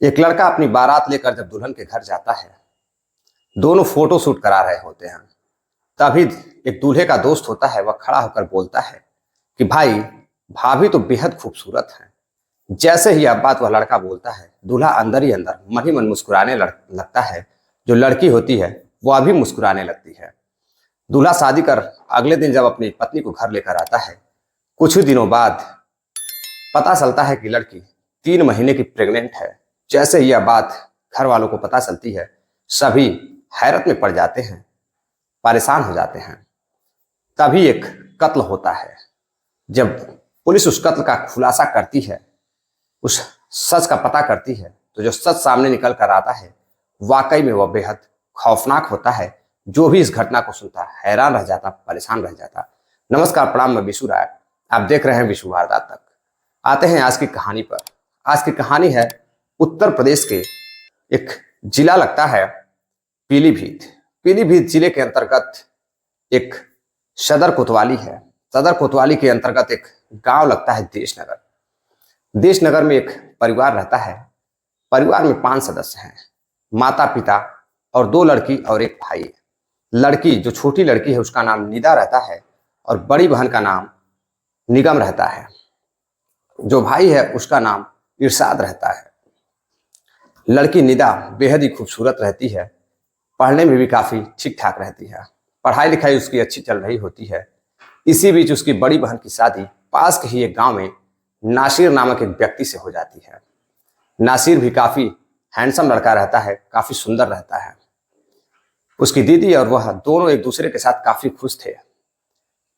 एक लड़का अपनी बारात लेकर जब दुल्हन के घर जाता है, दोनों फोटो शूट करा रहे होते हैं। तभी एक दूल्हे का दोस्त होता है, वह खड़ा होकर बोलता है कि भाई, भाभी तो बेहद खूबसूरत है। जैसे ही यह बात वह लड़का बोलता है, दूल्हा अंदर ही अंदर मन ही मन मुस्कुराने लगता है। जो लड़की होती है वह भी मुस्कुराने लगती है। दूल्हा शादी कर अगले दिन जब अपनी पत्नी को घर लेकर आता है, कुछ ही दिनों बाद पता चलता है कि लड़की 3 महीने की प्रेग्नेंट है। जैसे ही यह बात घर वालों को पता चलती है, सभी हैरत में पड़ जाते हैं, परेशान हो जाते हैं। तभी एक कत्ल होता है। जब पुलिस उस कत्ल का खुलासा करती है, उस सच का पता करती है, तो जो सच सामने निकल कर आता है, वाकई में वह बेहद खौफनाक होता है। जो भी इस घटना को सुनता हैरान रह जाता, परेशान रह जाता। नमस्कार, प्रणाम, मैं विशु राय। आप देख रहे हैं विशु वारदात तक। आते हैं आज की कहानी पर। आज की कहानी है उत्तर प्रदेश के एक जिला लगता है पीलीभीत। पीलीभीत जिले के अंतर्गत एक सदर कोतवाली है। सदर कोतवाली के अंतर्गत एक गांव लगता है देशनगर। देशनगर में एक परिवार रहता है। परिवार में 5 सदस्य हैं, माता पिता और 2 लड़की और एक भाई है। लड़की, जो छोटी लड़की है, उसका नाम निदा रहता है और बड़ी बहन का नाम निगम रहता है। जो भाई है उसका नाम इरशाद रहता है। लड़की निदा बेहद ही खूबसूरत रहती है, पढ़ने में भी काफी ठीक ठाक रहती है, पढ़ाई लिखाई उसकी अच्छी चल रही होती है। इसी बीच उसकी बड़ी बहन की शादी पास के ही एक गांव में नासिर नामक एक व्यक्ति से हो जाती है। नासिर भी काफी हैंडसम लड़का रहता है, काफी सुंदर रहता है। उसकी दीदी और वह दोनों एक दूसरे के साथ काफी खुश थे।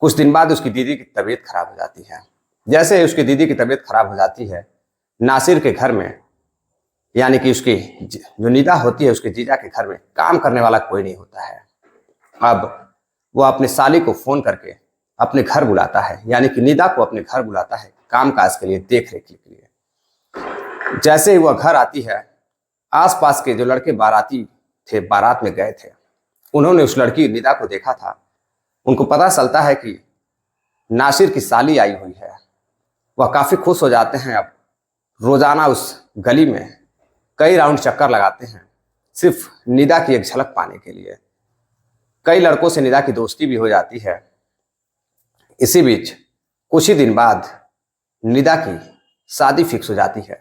कुछ दिन बाद उसकी दीदी की तबीयत खराब हो जाती है। जैसे उसकी दीदी की तबीयत खराब हो जाती है, नासिर के घर में, यानी कि उसकी जो निदा होती है, उसके जीजा के घर में काम करने वाला कोई नहीं होता है। अब वो अपने साली को फोन करके अपने घर बुलाता है, यानी कि निदा को अपने घर बुलाता है काम काज के लिए, देख रेख के लिए। जैसे ही वह घर आती है, आसपास के जो लड़के बाराती थे, बारात में गए थे, उन्होंने उस लड़की निदा को देखा था। उनको पता चलता है कि नासिर की साली आई हुई है। वह काफी खुश हो जाते हैं। अब रोजाना उस गली में कई राउंड चक्कर लगाते हैं, सिर्फ निदा की एक झलक पाने के लिए। कई लड़कों से निदा की दोस्ती भी हो जाती है। इसी बीच कुछ ही दिन बाद निदा की शादी फिक्स हो जाती है।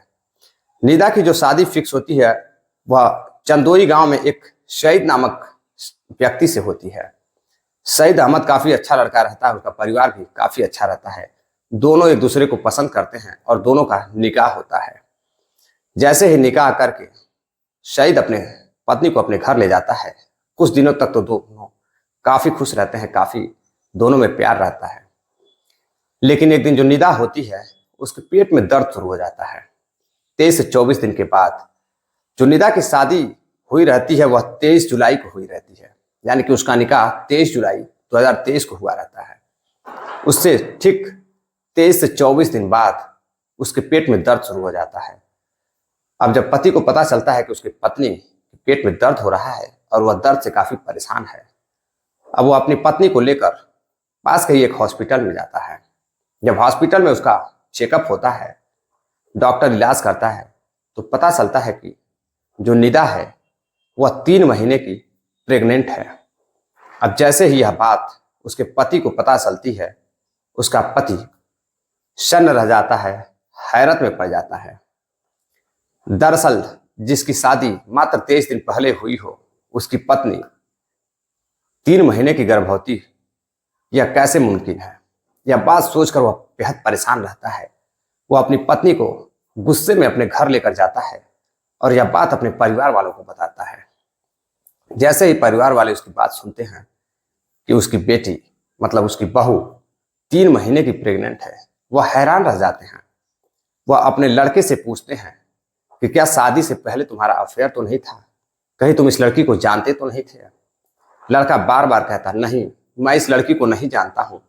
निदा की जो शादी फिक्स होती है, वह चंदोई गांव में एक शहीद नामक व्यक्ति से होती है। सईद अहमद काफी अच्छा लड़का रहता है, उसका परिवार भी काफी अच्छा रहता है। दोनों एक दूसरे को पसंद करते हैं और दोनों का निकाह होता है। जैसे ही निकाह करके शहीद अपने पत्नी को अपने घर ले जाता है, कुछ दिनों तक तो दोनों काफी खुश रहते हैं, काफी दोनों में प्यार रहता है। लेकिन एक दिन जो निदा होती है, उसके पेट में दर्द शुरू हो जाता है। 23 से 24 दिन के बाद जो निदा की शादी हुई रहती है, वह 23 जुलाई को हुई रहती है, यानी कि उसका निकाह 23 जुलाई 2023 को हुआ रहता है। उससे ठीक 23 से 24 दिन बाद उसके पेट में दर्द शुरू हो जाता है। अब जब पति को पता चलता है कि उसकी पत्नी के पेट में दर्द हो रहा है और वह दर्द से काफी परेशान है, अब वो अपनी पत्नी को लेकर पास के ही एक हॉस्पिटल में जाता है। जब हॉस्पिटल में उसका चेकअप होता है, डॉक्टर इलाज करता है, तो पता चलता है कि जो निदा है वह 3 महीने की प्रेग्नेंट है। अब जैसे ही यह बात उसके पति को पता चलती है, उसका पति शन्न रह जाता है, हैरत में पड़ जाता है। दरअसल जिसकी शादी मात्र 23 दिन पहले हुई हो, उसकी पत्नी 3 महीने की गर्भवती, यह कैसे मुमकिन है? यह बात सोचकर वह बेहद परेशान रहता है। वह अपनी पत्नी को गुस्से में अपने घर लेकर जाता है और यह बात अपने परिवार वालों को बताता है। जैसे ही परिवार वाले उसकी बात सुनते हैं कि उसकी बेटी, मतलब उसकी बहू 3 महीने की प्रेग्नेंट है, वह हैरान रह जाते हैं। वह अपने लड़के से पूछते हैं कि क्या शादी से पहले तुम्हारा अफेयर तो नहीं था? कहीं तुम इस लड़की को जानते तो नहीं थे? लड़का बार बार कहता, नहीं, मैं इस लड़की को नहीं जानता हूं,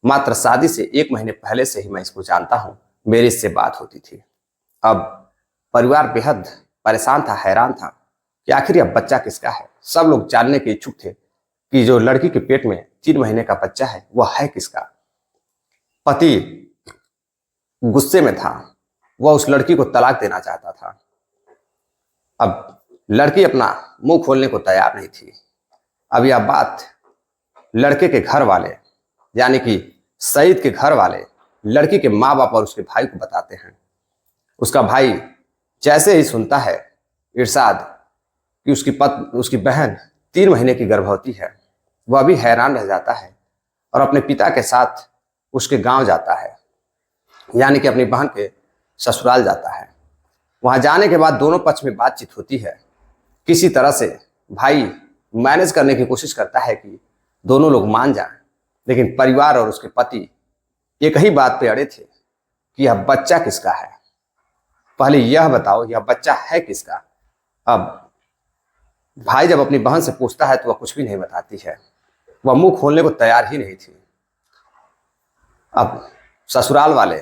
मात्र शादी से 1 महीने पहले से ही मैं इसको जानता हूं, मेरी इससे बात होती थी। अब परिवार बेहद परेशान था, हैरान था कि आखिर यह बच्चा किसका है। सब लोग जानने के इच्छुक थे कि जो लड़की के पेट में 3 महीने का बच्चा है, वह है किसका। पति गुस्से में था, वह उस लड़की को तलाक देना चाहता था। अब लड़की अपना मुंह खोलने को तैयार नहीं थी। अब यह बात लड़के के घर वाले यानी कि सईद के घर वाले लड़की के माँ बाप और उसके भाई को बताते हैं। उसका भाई जैसे ही सुनता है इरशाद कि उसकी बहन 3 महीने की गर्भवती है, वह भी हैरान रह जाता है और अपने पिता के साथ उसके गांव जाता है, यानी कि अपनी बहन के ससुराल जाता है। वहां जाने के बाद दोनों पक्ष में बातचीत होती है। किसी तरह से भाई मैनेज करने की कोशिश करता है कि दोनों लोग मान जाएं, लेकिन परिवार और उसके पति एक ही बात पे अड़े थे कि यह बच्चा किसका है। पहले यह बताओ यह बच्चा है किसका। अब भाई जब अपनी बहन से पूछता है तो वह कुछ भी नहीं बताती है, वह मुंह खोलने को तैयार ही नहीं थी। अब ससुराल वाले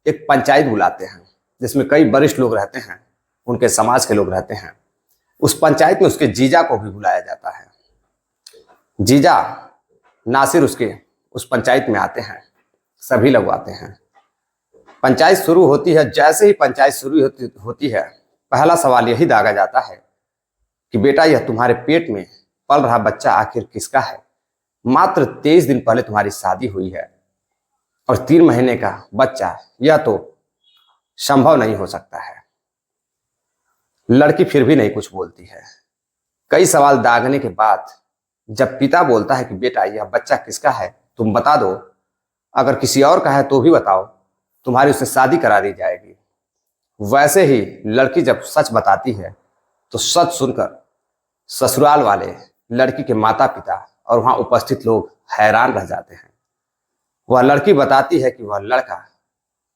एक पंचायत बुलाते हैं जिसमें कई वरिष्ठ लोग रहते हैं, उनके समाज के लोग रहते हैं। उस पंचायत में उसके जीजा को भी बुलाया जाता है। जीजा नासिर उसके उस पंचायत में आते हैं, सभी लोग आते हैं। पंचायत शुरू होती है। जैसे ही पंचायत शुरू होती है, पहला सवाल यही दागा जाता है कि बेटा यह तुम्हारे पेट में पल रहा बच्चा आखिर किसका है। मात्र 23 दिन पहले तुम्हारी शादी हुई है और 3 महीने का बच्चा, यह तो संभव नहीं हो सकता है। लड़की फिर भी नहीं कुछ बोलती है। कई सवाल दागने के बाद जब पिता बोलता है कि बेटा यह बच्चा किसका है तुम बता दो, अगर किसी और का है तो भी बताओ, तुम्हारी उससे शादी करा दी जाएगी। वैसे ही लड़की जब सच बताती है तो सच सुनकर ससुराल वाले, लड़की के माता पिता और वहां उपस्थित लोग हैरान रह जाते हैं। वह लड़की बताती है कि वह लड़का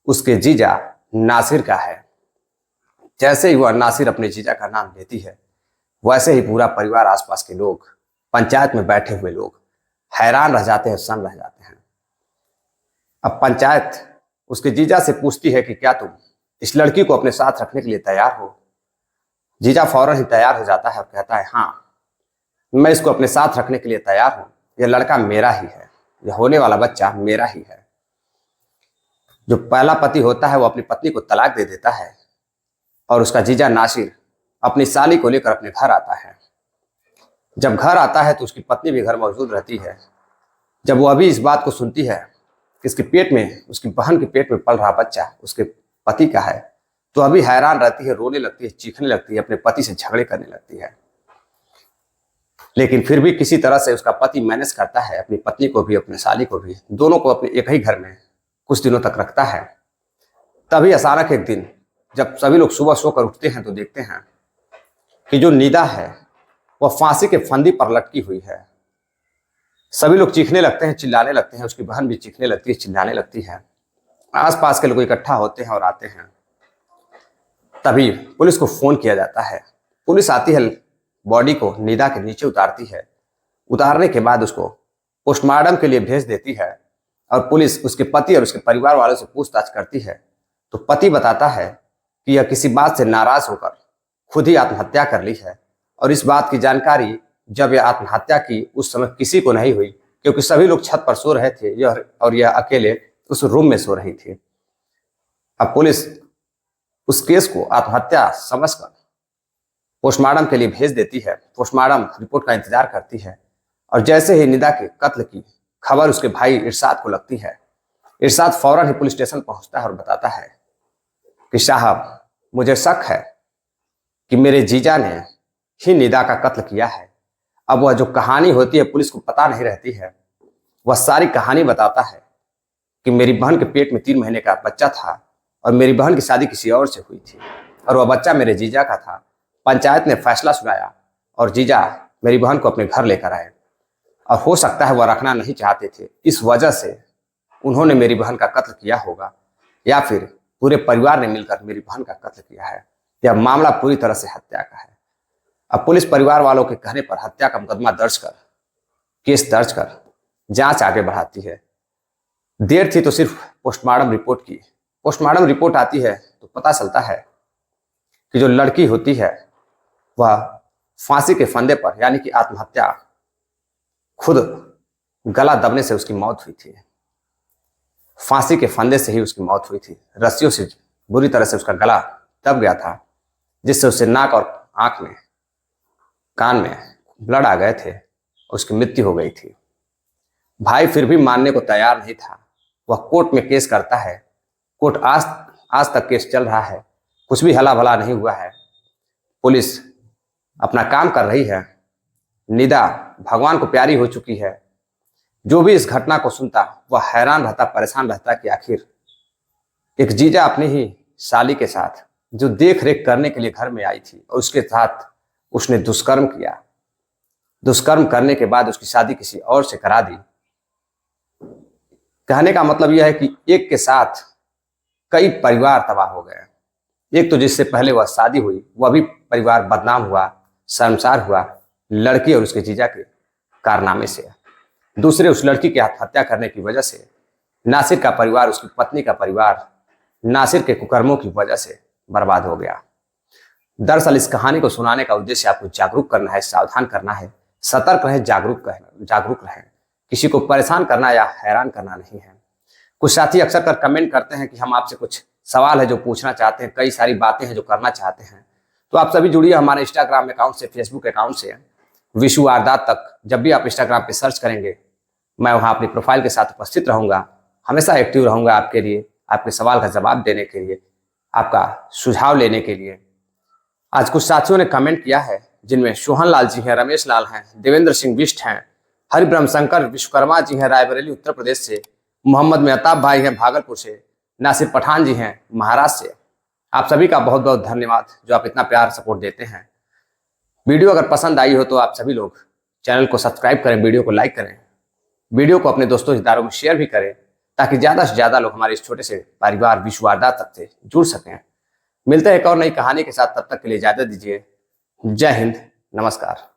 उसके जीजा नासिर का है। जैसे ही वह नासिर अपने जीजा का नाम लेती है, वैसे ही पूरा परिवार, आसपास के लोग, पंचायत में बैठे हुए लोग हैरान रह जाते हैं, सन्न रह जाते हैं। अब पंचायत उसके जीजा से पूछती है कि क्या तुम इस लड़की को अपने साथ रखने के लिए तैयार हो। जीजा फौरन ही तैयार हो जाता है और कहता है हाँ, मैं इसको अपने साथ रखने के लिए तैयार हूं। यह लड़का मेरा ही है, यह होने वाला बच्चा मेरा ही है। जो पहला पति होता है वो अपनी पत्नी को तलाक दे देता है और उसका जीजा नासिर अपनी साली को लेकर अपने घर आता है। जब घर आता है तो उसकी पत्नी भी घर मौजूद रहती है। जब वो अभी इस बात को सुनती है कि इसके पेट में, उसकी बहन के पेट में पल रहा बच्चा उसके पति का है, तो अभी हैरान रहती है, रोने लगती है, चीखने लगती है, अपने पति से झगड़े करने लगती है। लेकिन फिर भी किसी तरह से उसका पति मैनेज करता है, अपनी पत्नी को भी, अपने साली को भी, दोनों को अपने एक ही घर में कुछ दिनों तक रखता है। तभी अचानक एक दिन जब सभी लोग सुबह सोकर उठते हैं तो देखते हैं कि जो निदा है वह फांसी के फंदी पर लटकी हुई है। सभी लोग चीखने लगते हैं, चिल्लाने लगते हैं। उसकी बहन भी चीखने लगती है, चिल्लाने लगती है। आसपास के लोग इकट्ठा होते हैं और आते हैं। तभी पुलिस को फोन किया जाता है। पुलिस आती है, बॉडी को निदा के नीचे उतारती है। उतारने के बाद उसको पोस्टमार्टम के लिए भेज देती है और पुलिस उसके पति और उसके परिवार वालों से पूछताछ करती है तो पति बताता है कि यह किसी बात से नाराज होकर खुद ही आत्महत्या कर ली है। और इस बात की जानकारी जब यह आत्महत्या की उस समय किसी को नहीं हुई, क्योंकि सभी लोग छत पर सो रहे थे और यह अकेले उस रूम में सो रही थी। अब पुलिस उस केस को आत्महत्या समझकर पोस्टमार्टम के लिए भेज देती है। पोस्टमार्टम रिपोर्ट का इंतजार करती है और जैसे ही निदा के कत्ल की खबर उसके भाई इरशाद को लगती है, इरशाद फौरन ही पुलिस स्टेशन पहुंचता है और बताता है कि साहब, मुझे शक है कि मेरे जीजा ने ही निदा का कत्ल किया है। अब वह जो कहानी होती है पुलिस को पता नहीं रहती है, वह सारी कहानी बताता है कि मेरी बहन के पेट में 3 महीने का बच्चा था और मेरी बहन की शादी किसी और से हुई थी और वह बच्चा मेरे जीजा का था। पंचायत ने फैसला सुनाया और जीजा मेरी बहन को अपने घर लेकर आए और हो सकता है वह रखना नहीं चाहते थे, इस वजह से उन्होंने मेरी बहन का कत्ल किया होगा या फिर पूरे परिवार ने मिलकर मेरी बहन का कत्ल किया है। यह मामला पूरी तरह से हत्या का है। अब पुलिस परिवार वालों के कहने पर हत्या का मुकदमा दर्ज कर, केस दर्ज कर जांच आगे बढ़ाती है। देर थी तो सिर्फ पोस्टमार्टम रिपोर्ट की। पोस्टमार्टम रिपोर्ट आती है तो पता चलता है कि जो लड़की होती है वह फांसी के फंदे पर, यानी कि आत्महत्या, खुद गला दबने से उसकी मौत हुई थी। फांसी के फंदे से ही उसकी मौत हुई थी। रस्सियों से बुरी तरह से उसका गला दब गया था, जिससे उससे नाक और आंख में, कान में ब्लड आ गए थे, उसकी मृत्यु हो गई थी। भाई फिर भी मानने को तैयार नहीं था। वह कोर्ट में केस करता है। कोर्ट आज तक केस चल रहा है, कुछ भी हला भला नहीं हुआ है। पुलिस अपना काम कर रही है। निदा भगवान को प्यारी हो चुकी है। जो भी इस घटना को सुनता वह हैरान रहता, परेशान रहता कि आखिर एक जीजा अपनी ही साली के साथ जो देख रेख करने के लिए घर में आई थी और उसके साथ उसने दुष्कर्म किया। दुष्कर्म करने के बाद उसकी शादी किसी और से करा दी। कहने का मतलब यह है कि एक के साथ कई परिवार तबाह हो गए। एक तो जिससे पहले वह शादी हुई वह भी परिवार बदनाम हुआ, शर्मसार हुआ, लड़की और उसके जीजा के कारनामे से। दूसरे उस लड़की की आत्महत्या करने की वजह से नासिर का परिवार, उसकी पत्नी का परिवार नासिर के कुकर्मों की वजह से बर्बाद हो गया। दरअसल इस कहानी को सुनाने का उद्देश्य आपको जागरूक करना है, सावधान करना है, सतर्क रहें, जागरूक रहें। किसी को परेशान करना या हैरान करना नहीं है। कुछ साथी अक्सर कर कमेंट करते हैं कि हम आपसे कुछ सवाल है जो पूछना चाहते हैं, कई सारी बातें हैं जो करना चाहते हैं। तो आप सभी जुड़िए हमारे इंस्टाग्राम अकाउंट से, फेसबुक अकाउंट से। विशु वारदात तक जब भी आप इंस्टाग्राम पे सर्च करेंगे, मैं वहां अपनी प्रोफाइल के साथ उपस्थित रहूंगा। हमेशा एक्टिव रहूंगा आपके लिए, आपके सवाल का जवाब देने के लिए, आपका सुझाव लेने के लिए। आज कुछ साथियों ने कमेंट किया है, जिनमें सोहन लाल जी हैं, रमेश लाल हैं, देवेंद्र सिंह बिष्ट हैं, हरिब्रह्म शंकर विश्वकर्मा जी हैं रायबरेली उत्तर प्रदेश से, मोहम्मद मेहताब भाई हैं भागलपुर से, नासिर पठान जी हैं महाराष्ट्र से। आप सभी का बहुत बहुत धन्यवाद जो आप इतना प्यार सपोर्ट देते हैं। वीडियो अगर पसंद आई हो तो आप सभी लोग चैनल को सब्सक्राइब करें, वीडियो को लाइक करें, वीडियो को अपने दोस्तों रिश्तेदारों में शेयर भी करें, ताकि ज्यादा से ज्यादा लोग हमारे इस छोटे से परिवार विशु वारदात तक से जुड़ सकें। मिलते हैं एक और नई कहानी के साथ, तब तक के लिए इजाजत दीजिए। जय हिंद, नमस्कार।